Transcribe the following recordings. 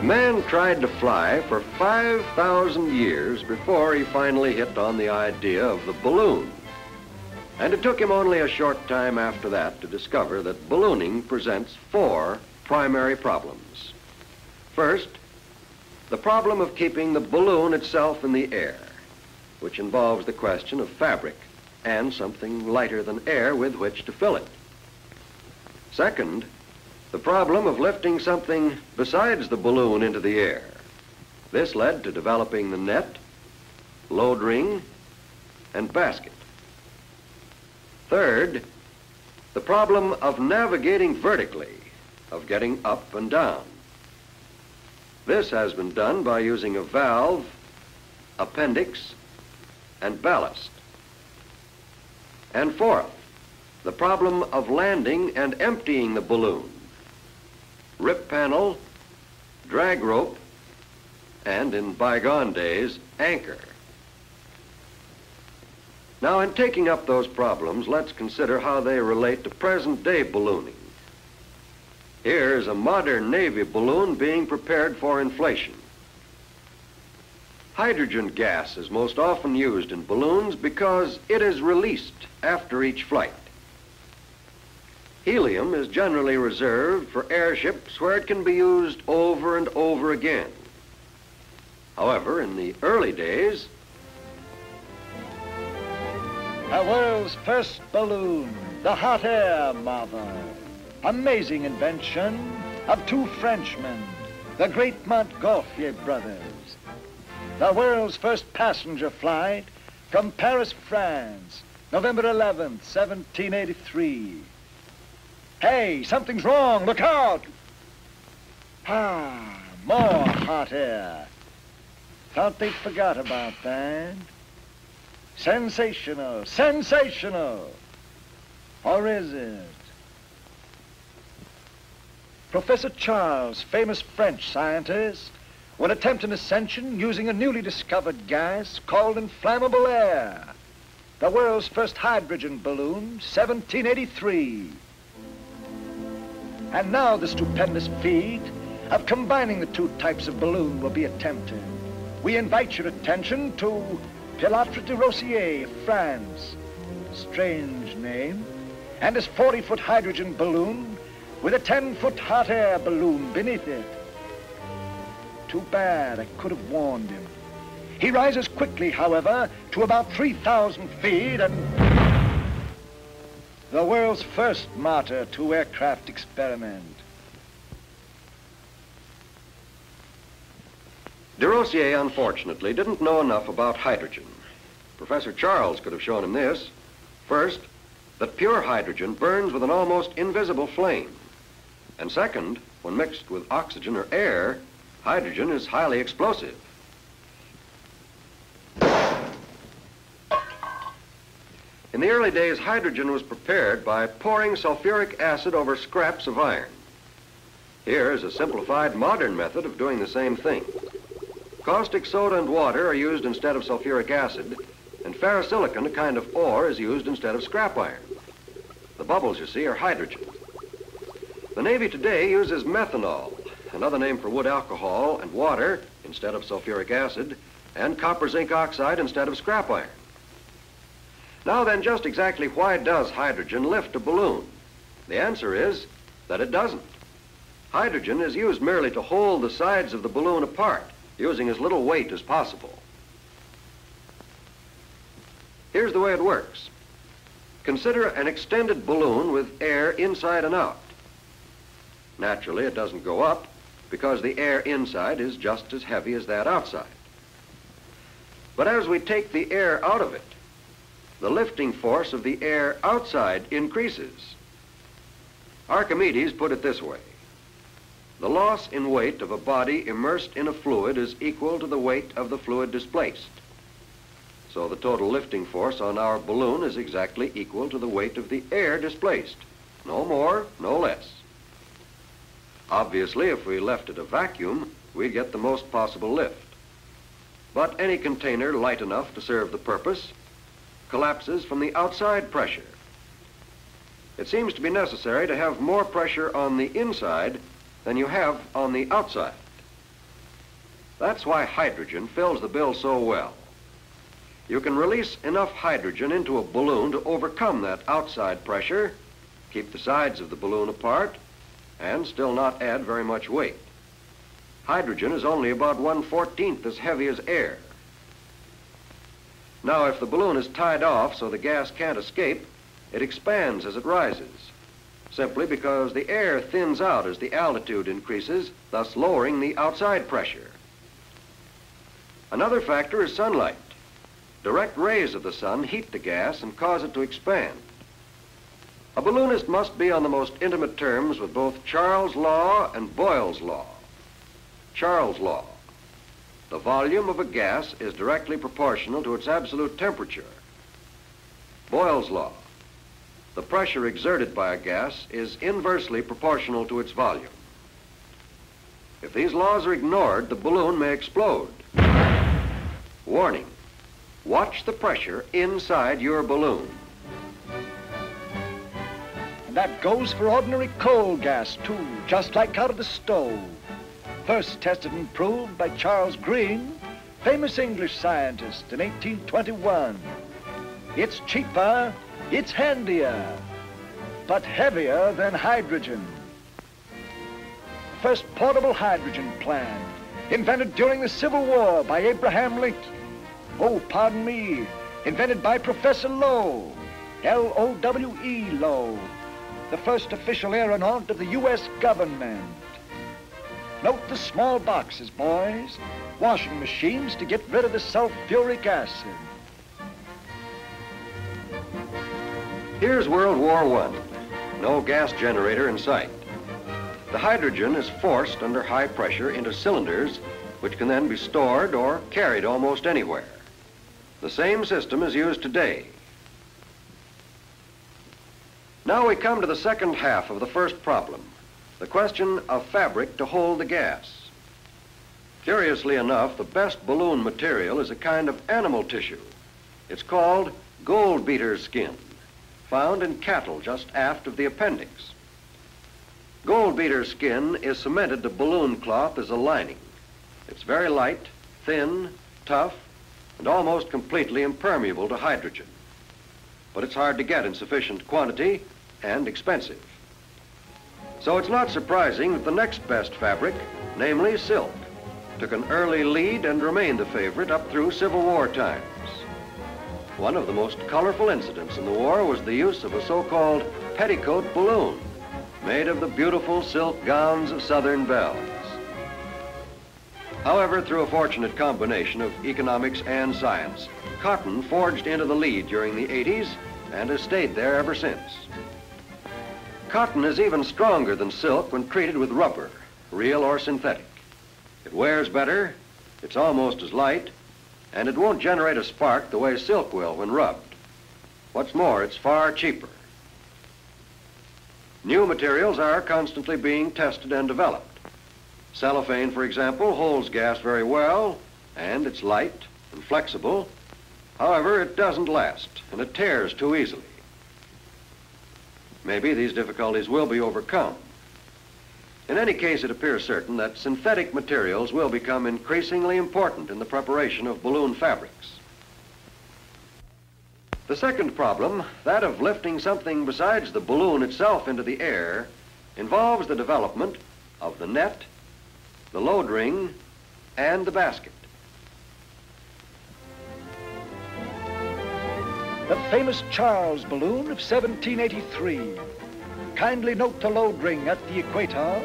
Man tried to fly for 5,000 years before he finally hit on the idea of the balloon. And it took him only a short time after that to discover that ballooning presents four primary problems. First, the problem of keeping the balloon itself in the air, which involves the question of fabric and something lighter than air with which to fill it. Second, the problem of lifting something besides the balloon into the air. This led to developing the net, load ring, and basket. Third, the problem of navigating vertically, of getting up and down. This has been done by using a valve, appendix, and ballast. And fourth, the problem of landing and emptying the balloon. Rip panel, drag rope, and in bygone days, anchor. Now, in taking up those problems, let's consider how they relate to present-day ballooning. Here is a modern Navy balloon being prepared for inflation. Hydrogen gas is most often used in balloons because it is released after each flight. Helium is generally reserved for airships where it can be used over and over again. However, in the early days, the world's first balloon, the hot air marvel. Amazing invention of two Frenchmen, the great Montgolfier brothers. The world's first passenger flight from Paris, France, November 11th, 1783. Hey, something's wrong, look out! Ah, more hot air. Thought they'd forgot about that. Sensational, sensational. Or is it? Professor Charles, famous French scientist, will attempt an ascension using a newly discovered gas called inflammable air. The world's first hydrogen balloon, 1783. And now the stupendous feat of combining the two types of balloon will be attempted. We invite your attention to Pilatre de Rossier, France. Strange name. And his 40-foot hydrogen balloon with a 10-foot hot air balloon beneath it. Too bad, I could have warned him. He rises quickly, however, to about 3,000 feet and... the world's first martyr to aircraft experiment. de Rossier, unfortunately, didn't know enough about hydrogen. Professor Charles could have shown him this. First, that pure hydrogen burns with an almost invisible flame. And second, when mixed with oxygen or air, hydrogen is highly explosive. In the early days, hydrogen was prepared by pouring sulfuric acid over scraps of iron. Here is a simplified modern method of doing the same thing. Caustic soda and water are used instead of sulfuric acid, and ferrosilicon, a kind of ore, is used instead of scrap iron. The bubbles, you see, are hydrogen. The Navy today uses methanol, another name for wood alcohol, and water instead of sulfuric acid, and copper zinc oxide instead of scrap iron. Now then, just exactly why does hydrogen lift a balloon? The answer is that it doesn't. Hydrogen is used merely to hold the sides of the balloon apart, using as little weight as possible. Here's the way it works. Consider an extended balloon with air inside and out. Naturally, it doesn't go up because the air inside is just as heavy as that outside. But as we take the air out of it, the lifting force of the air outside increases. Archimedes put it this way. The loss in weight of a body immersed in a fluid is equal to the weight of the fluid displaced. So the total lifting force on our balloon is exactly equal to the weight of the air displaced. No more, no less. Obviously, if we left it a vacuum, we'd get the most possible lift. But any container light enough to serve the purpose collapses from the outside pressure. It seems to be necessary to have more pressure on the inside than you have on the outside. That's why hydrogen fills the bill so well. You can release enough hydrogen into a balloon to overcome that outside pressure, keep the sides of the balloon apart, and still not add very much weight. Hydrogen is only about 1/14 as heavy as air. Now, if the balloon is tied off so the gas can't escape, it expands as it rises, simply because the air thins out as the altitude increases, thus lowering the outside pressure. Another factor is sunlight. Direct rays of the sun heat the gas and cause it to expand. A balloonist must be on the most intimate terms with both Charles' law and Boyle's law. Charles' law: the volume of a gas is directly proportional to its absolute temperature. Boyle's law: the pressure exerted by a gas is inversely proportional to its volume. If these laws are ignored, the balloon may explode. Warning: watch the pressure inside your balloon. And that goes for ordinary coal gas, too, just like out of the stove. First tested and proved by Charles Green, famous English scientist, in 1821. It's cheaper, it's handier, but heavier than hydrogen. First portable hydrogen plant, invented during the Civil War by Abraham Lincoln. Oh, pardon me, invented by Professor Lowe, L-O-W-E, Lowe, the first official aeronaut of the U.S. government. Note the small boxes, boys, washing machines to get rid of the sulfuric acid. Here's World War I. No gas generator in sight. The hydrogen is forced under high pressure into cylinders, which can then be stored or carried almost anywhere. The same system is used today. Now we come to the second half of the first problem, the question of fabric to hold the gas. Curiously enough, the best balloon material is a kind of animal tissue. It's called gold beater skin, found in cattle just aft of the appendix. Gold beater skin is cemented to balloon cloth as a lining. It's very light, thin, tough, and almost completely impermeable to hydrogen. But it's hard to get in sufficient quantity and expensive. So it's not surprising that the next best fabric, namely silk, took an early lead and remained the favorite up through Civil War times. One of the most colorful incidents in the war was the use of a so-called petticoat balloon, made of the beautiful silk gowns of Southern belles. However, through a fortunate combination of economics and science, cotton forged into the lead during the 80s and has stayed there ever since. Cotton is even stronger than silk when treated with rubber, real or synthetic. It wears better, it's almost as light, and it won't generate a spark the way silk will when rubbed. What's more, it's far cheaper. New materials are constantly being tested and developed. Cellophane, for example, holds gas very well, and it's light and flexible. However, it doesn't last, and it tears too easily. Maybe these difficulties will be overcome. In any case, it appears certain that synthetic materials will become increasingly important in the preparation of balloon fabrics. The second problem, that of lifting something besides the balloon itself into the air, involves the development of the net, the load ring, and the basket. The famous Charles balloon of 1783. Kindly note the load ring at the equator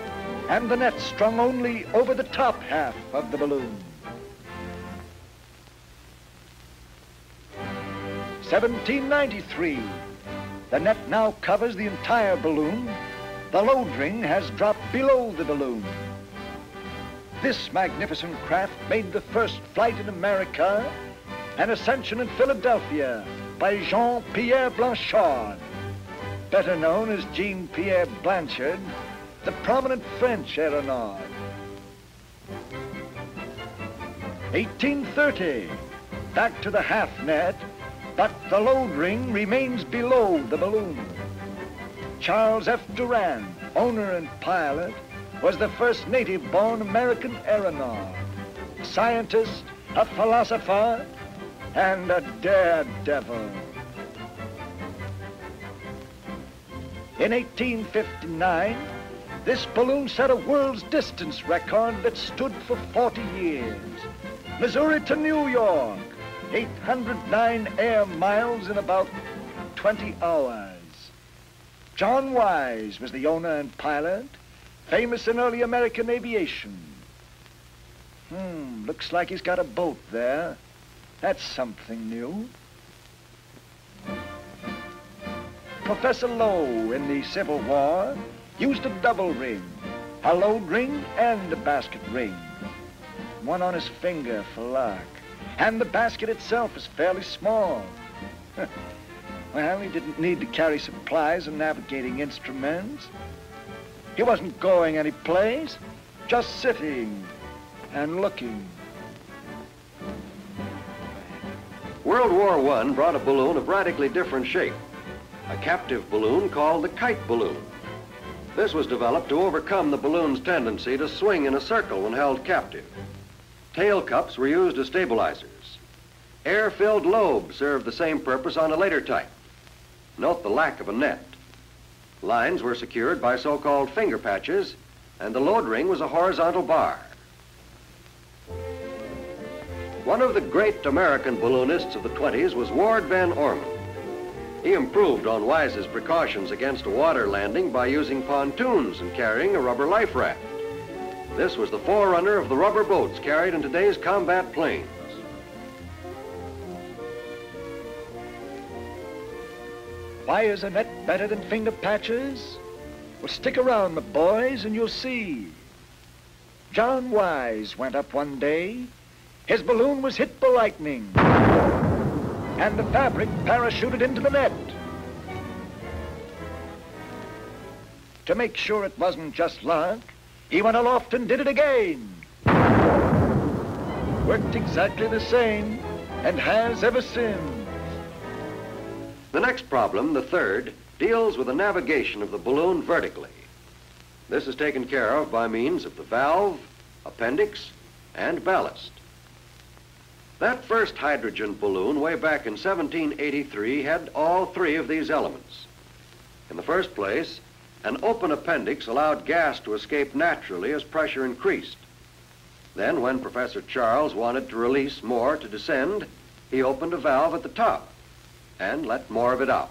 and the net strung only over the top half of the balloon. 1793. The net now covers the entire balloon. The load ring has dropped below the balloon. This magnificent craft made the first flight in America, an ascension in Philadelphia by Jean-Pierre Blanchard, better known as Jean-Pierre Blanchard, the prominent French aeronaut. 1830, back to the half net, but the load ring remains below the balloon. Charles F. Durand, owner and pilot, was the first native-born American aeronaut. a scientist, a philosopher, and a daredevil. In 1859, this balloon set a world's distance record that stood for 40 years. Missouri to New York, 809 air miles in about 20 hours. John Wise was the owner and pilot, famous in early American aviation. Looks like he's got a boat there. That's something new. Professor Lowe in the Civil War used a double ring, a load ring and a basket ring. One on his finger for luck. And the basket itself is fairly small. Well, he didn't need to carry supplies and navigating instruments. He wasn't going any place, just sitting and looking. World War I brought a balloon of radically different shape, a captive balloon called the kite balloon. This was developed to overcome the balloon's tendency to swing in a circle when held captive. Tail cups were used as stabilizers. Air-filled lobes served the same purpose on a later type. Note the lack of a net. Lines were secured by so-called finger patches, and the load ring was a horizontal bar. One of the great American balloonists of the 20s was Ward Van Orman. He improved on Wise's precautions against a water landing by using pontoons and carrying a rubber life raft. This was the forerunner of the rubber boats carried in today's combat planes. Why is a net better than finger patches? Well, stick around, my boys, and you'll see. John Wise went up one day. His balloon was hit by lightning, and the fabric parachuted into the net. To make sure it wasn't just luck, he went aloft and did it again. Worked exactly the same, and has ever since. The next problem, the third, deals with the navigation of the balloon vertically. This is taken care of by means of the valve, appendix, and ballast. That first hydrogen balloon way back in 1783 had all three of these elements. In the first place, an open appendix allowed gas to escape naturally as pressure increased. Then, when Professor Charles wanted to release more to descend, he opened a valve at the top and let more of it out.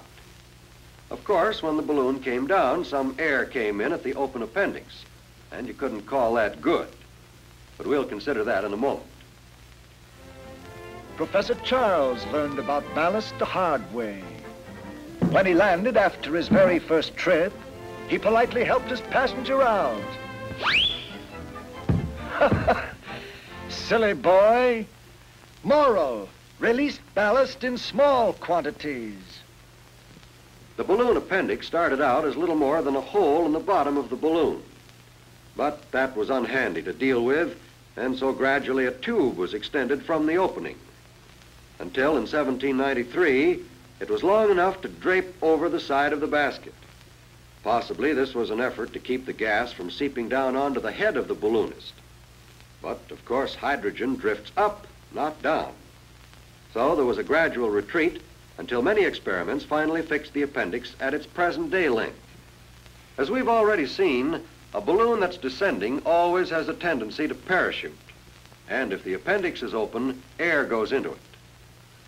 Of course, when the balloon came down, some air came in at the open appendix, and you couldn't call that good. But we'll consider that in a moment. Professor Charles learned about ballast the hard way. When he landed after his very first trip, he politely helped his passenger out. Silly boy. Moral: release ballast in small quantities. The balloon appendix started out as little more than a hole in the bottom of the balloon. But that was unhandy to deal with, and so gradually a tube was extended from the opening. Until in 1793, it was long enough to drape over the side of the basket. Possibly this was an effort to keep the gas from seeping down onto the head of the balloonist. But, of course, hydrogen drifts up, not down. So there was a gradual retreat until many experiments finally fixed the appendix at its present-day length. As we've already seen, a balloon that's descending always has a tendency to parachute. And if the appendix is open, air goes into it.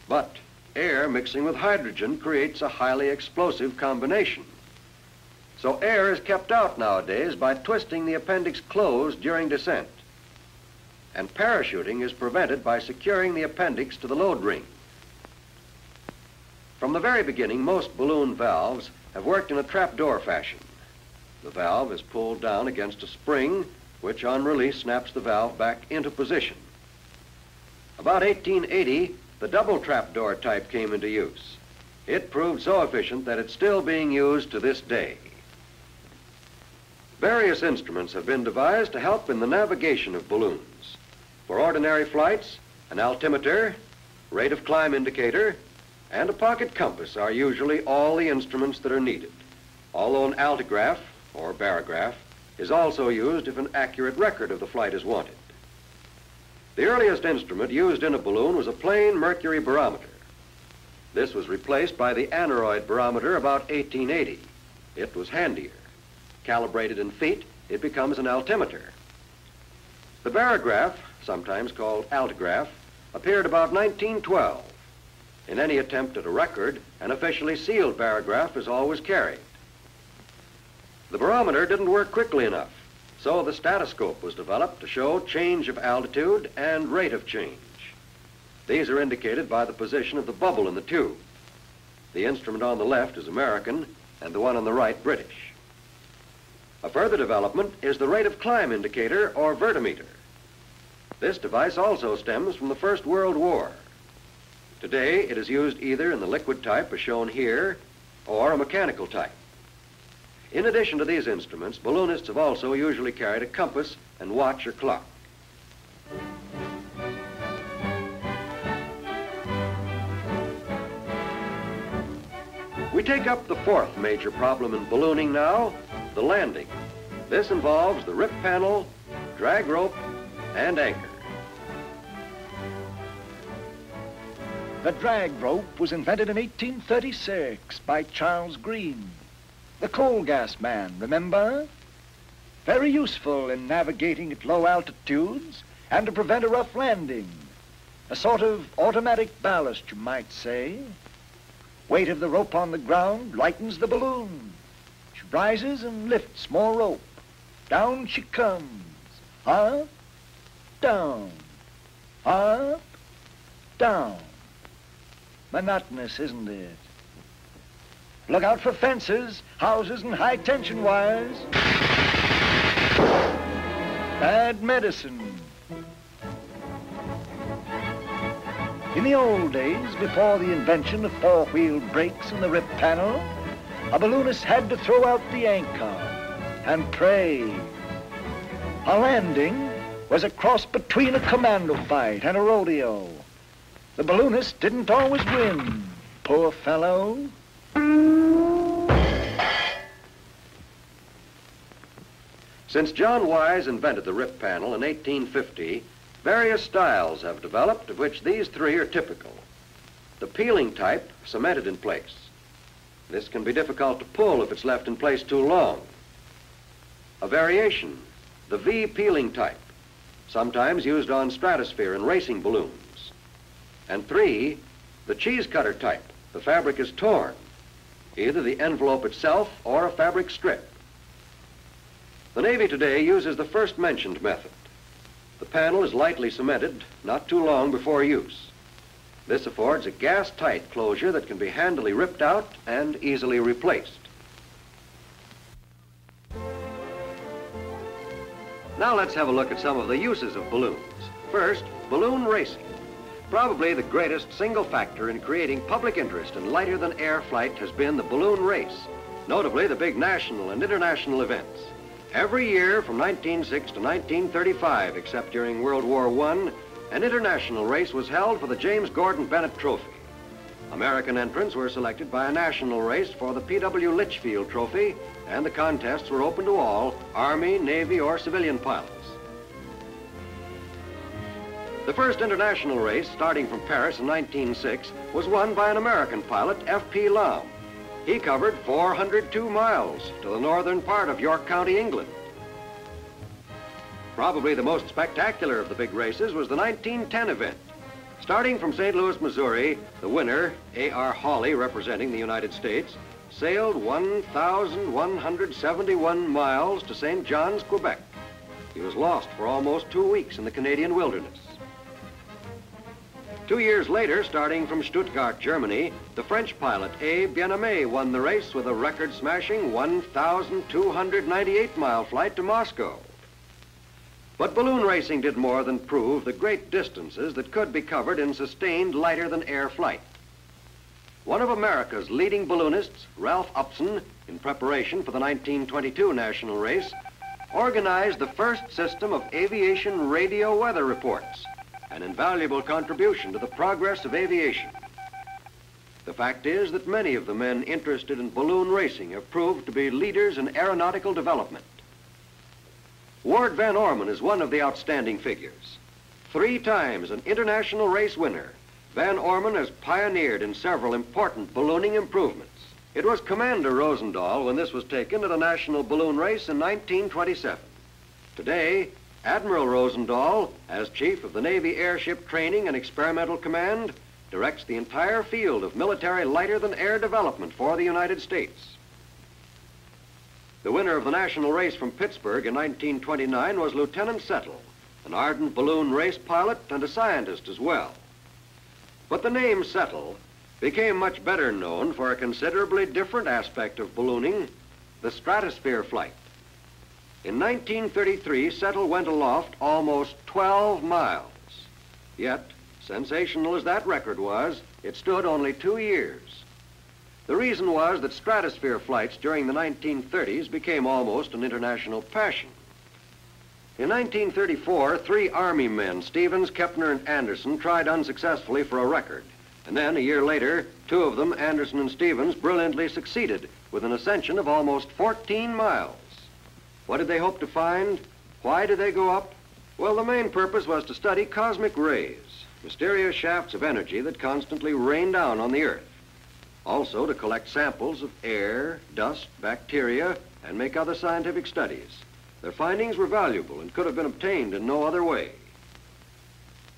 But air mixing with hydrogen creates a highly explosive combination. So air is kept out nowadays by twisting the appendix closed during descent. And parachuting is prevented by securing the appendix to the load ring. From the very beginning, most balloon valves have worked in a trapdoor fashion. The valve is pulled down against a spring, which on release snaps the valve back into position. About 1880, the double trapdoor type came into use. It proved so efficient that it's still being used to this day. Various instruments have been devised to help in the navigation of balloons. For ordinary flights, an altimeter, rate of climb indicator, and a pocket compass are usually all the instruments that are needed, although an altigraph, or barograph, is also used if an accurate record of the flight is wanted. The earliest instrument used in a balloon was a plain mercury barometer. This was replaced by the aneroid barometer about 1880. It was handier. Calibrated in feet, it becomes an altimeter. The barograph, sometimes called altigraph, appeared about 1912. In any attempt at a record, an officially sealed barograph is always carried. The barometer didn't work quickly enough, so the statoscope was developed to show change of altitude and rate of change. These are indicated by the position of the bubble in the tube. The instrument on the left is American, and the one on the right British. A further development is the rate of climb indicator, or vertimeter. This device also stems from the First World War. Today, it is used either in the liquid type as shown here, or a mechanical type. In addition to these instruments, balloonists have also usually carried a compass and watch or clock. We take up the fourth major problem in ballooning now, the landing. This involves the rip panel, drag rope, and anchor. The drag rope was invented in 1836 by Charles Green, the coal gas man, remember? Very useful in navigating at low altitudes and to prevent a rough landing. A sort of automatic ballast, you might say. Weight of the rope on the ground lightens the balloon. She rises and lifts more rope. Down she comes. Up, down, up, down. Monotonous, isn't it? Look out for fences, houses, and high-tension wires. Bad medicine. In the old days, before the invention of four-wheel brakes and the rip panel, a balloonist had to throw out the anchor and pray. A landing was a cross between a commando fight and a rodeo. The balloonist didn't always win, poor fellow. Since John Wise invented the rip panel in 1850, various styles have developed, of which these three are typical. The peeling type, cemented in place. This can be difficult to pull if it's left in place too long. A variation, the V peeling type, sometimes used on stratosphere and racing balloons. And three, the cheese cutter type. The fabric is torn, either the envelope itself or a fabric strip. The Navy today uses the first mentioned method. The panel is lightly cemented, not too long before use. This affords a gas-tight closure that can be handily ripped out and easily replaced. Now let's have a look at some of the uses of balloons. First, balloon racing. Probably the greatest single factor in creating public interest in lighter-than-air flight has been the balloon race, notably the big national and international events. Every year from 1906 to 1935, except during World War I, an international race was held for the James Gordon Bennett Trophy. American entrants were selected by a national race for the P.W. Litchfield Trophy, and the contests were open to all, Army, Navy, or civilian pilots. The first international race, starting from Paris in 1906, was won by an American pilot, F.P. Lamb. He covered 402 miles to the northern part of York County, England. Probably the most spectacular of the big races was the 1910 event. Starting from St. Louis, Missouri, the winner, A.R. Hawley, representing the United States, sailed 1,171 miles to St. John's, Quebec. He was lost for almost 2 weeks in the Canadian wilderness. 2 years later, starting from Stuttgart, Germany, the French pilot A. Bien-Aimé won the race with a record-smashing 1,298-mile flight to Moscow. But balloon racing did more than prove the great distances that could be covered in sustained lighter-than-air flight. One of America's leading balloonists, Ralph Upson, in preparation for the 1922 national race, organized the first system of aviation radio weather reports, an invaluable contribution to the progress of aviation. The fact is that many of the men interested in balloon racing have proved to be leaders in aeronautical development. Ward Van Orman is one of the outstanding figures. 3 times an international race winner, Van Orman has pioneered in several important ballooning improvements. It was Commander Rosendahl when this was taken at a national balloon race in 1927. Today, Admiral Rosendahl, as Chief of the Navy Airship Training and Experimental Command, directs the entire field of military lighter-than-air development for the United States. The winner of the national race from Pittsburgh in 1929 was Lieutenant Settle, an ardent balloon race pilot and a scientist as well. But the name Settle became much better known for a considerably different aspect of ballooning, the stratosphere flight. In 1933, Settle went aloft almost 12 miles. Yet, sensational as that record was, it stood only 2 years. The reason was that stratosphere flights during the 1930s became almost an international passion. In 1934, 3 Army men, Stevens, Kepner, and Anderson, tried unsuccessfully for a record. And then, a year later, 2 of them, Anderson and Stevens, brilliantly succeeded with an ascension of almost 14 miles. What did they hope to find? Why did they go up? Well, the main purpose was to study cosmic rays, mysterious shafts of energy that constantly rain down on the Earth. Also to collect samples of air, dust, bacteria, and make other scientific studies. Their findings were valuable and could have been obtained in no other way.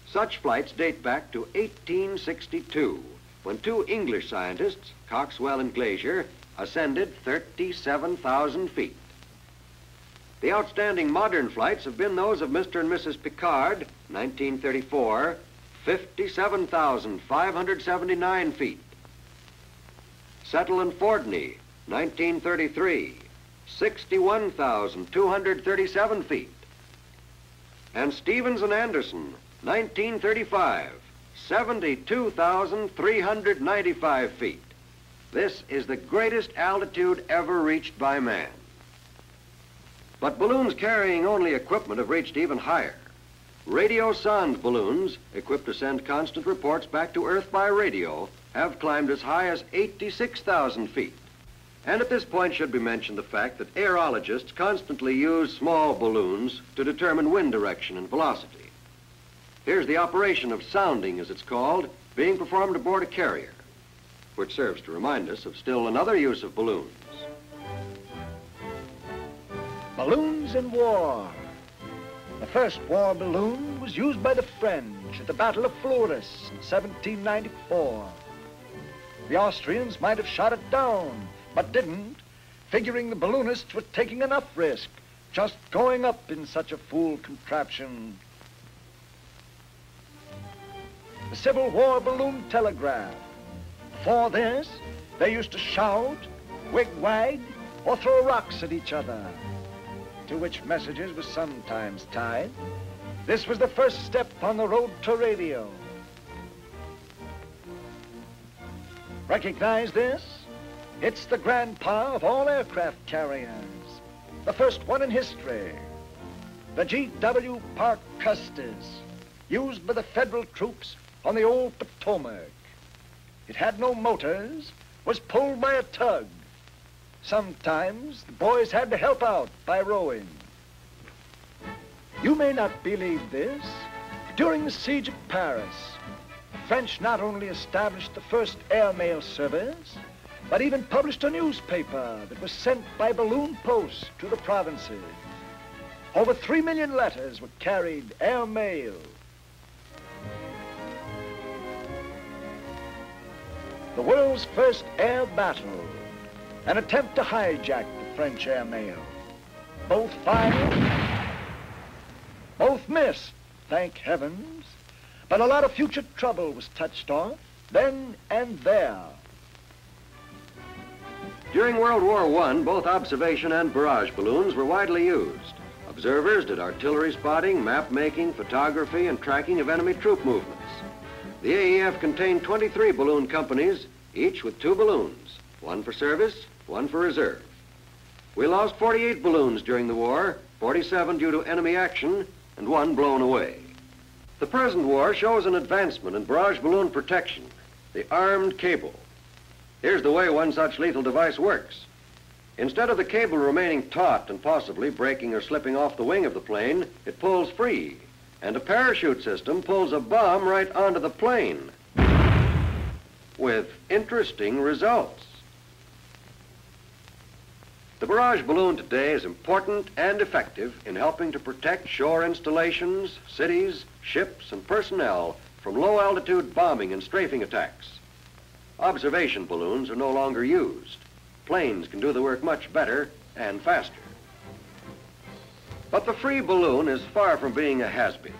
Such flights date back to 1862, when 2 English scientists, Coxwell and Glazier, ascended 37,000 feet. The outstanding modern flights have been those of Mr. and Mrs. Piccard, 1934, 57,579 feet. Settle and Fordney, 1933, 61,237 feet. And Stevens and Anderson, 1935, 72,395 feet. This is the greatest altitude ever reached by man. But balloons carrying only equipment have reached even higher. Radio-sonde balloons, equipped to send constant reports back to Earth by radio, have climbed as high as 86,000 feet. And at this point should be mentioned the fact that aerologists constantly use small balloons to determine wind direction and velocity. Here's the operation of sounding, as it's called, being performed aboard a carrier, which serves to remind us of still another use of balloons. Balloons in war. The first war balloon was used by the French at the Battle of Flores in 1794. The Austrians might have shot it down, but didn't, figuring the balloonists were taking enough risk, just going up in such a fool contraption. The Civil War balloon telegraph. For this, they used to shout, wig-wag, or throw rocks at each other, to which messages were sometimes tied. This was the first step on the road to radio. Recognize this? It's the grandpa of all aircraft carriers, the first one in history, the G.W. Parke Custis, used by the Federal troops on the old Potomac. It had no motors, was pulled by a tug. Sometimes the boys had to help out by rowing. You may not believe this. During the siege of Paris, the French not only established the first airmail service, but even published a newspaper that was sent by balloon post to the provinces. Over 3 million letters were carried airmail. The world's first air battle, an attempt to hijack the French airmail. Both fired, both missed, thank heavens. But a lot of future trouble was touched off then and there. During World War I, both observation and barrage balloons were widely used. Observers did artillery spotting, map making, photography, and tracking of enemy troop movements. The AEF contained 23 balloon companies, each with 2 balloons, one for service, one for reserve. We lost 48 balloons during the war, 47 due to enemy action, and 1 blown away. The present war shows an advancement in barrage balloon protection, the armed cable. Here's the way one such lethal device works. Instead of the cable remaining taut and possibly breaking or slipping off the wing of the plane, it pulls free, And a parachute system pulls a bomb right onto the plane with interesting results. The barrage balloon today is important and effective in helping to protect shore installations, cities, ships, and personnel from low-altitude bombing and strafing attacks. Observation balloons are no longer used. Planes can do the work much better and faster. But the free balloon is far from being a has-been.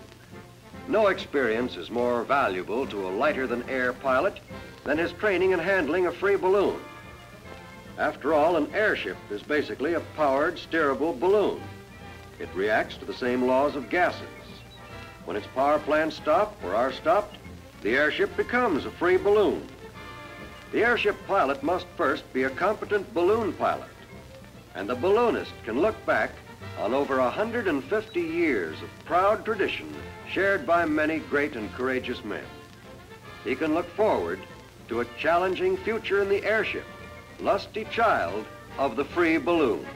No experience is more valuable to a lighter-than-air pilot than his training in handling a free balloon. After all, an airship is basically a powered, steerable balloon. It reacts to the same laws of gases. When its power plants stop or are stopped, the airship becomes a free balloon. The airship pilot must first be a competent balloon pilot, and the balloonist can look back on over 150 years of proud tradition shared by many great and courageous men. He can look forward to a challenging future in the airship, lusty child of the free balloon.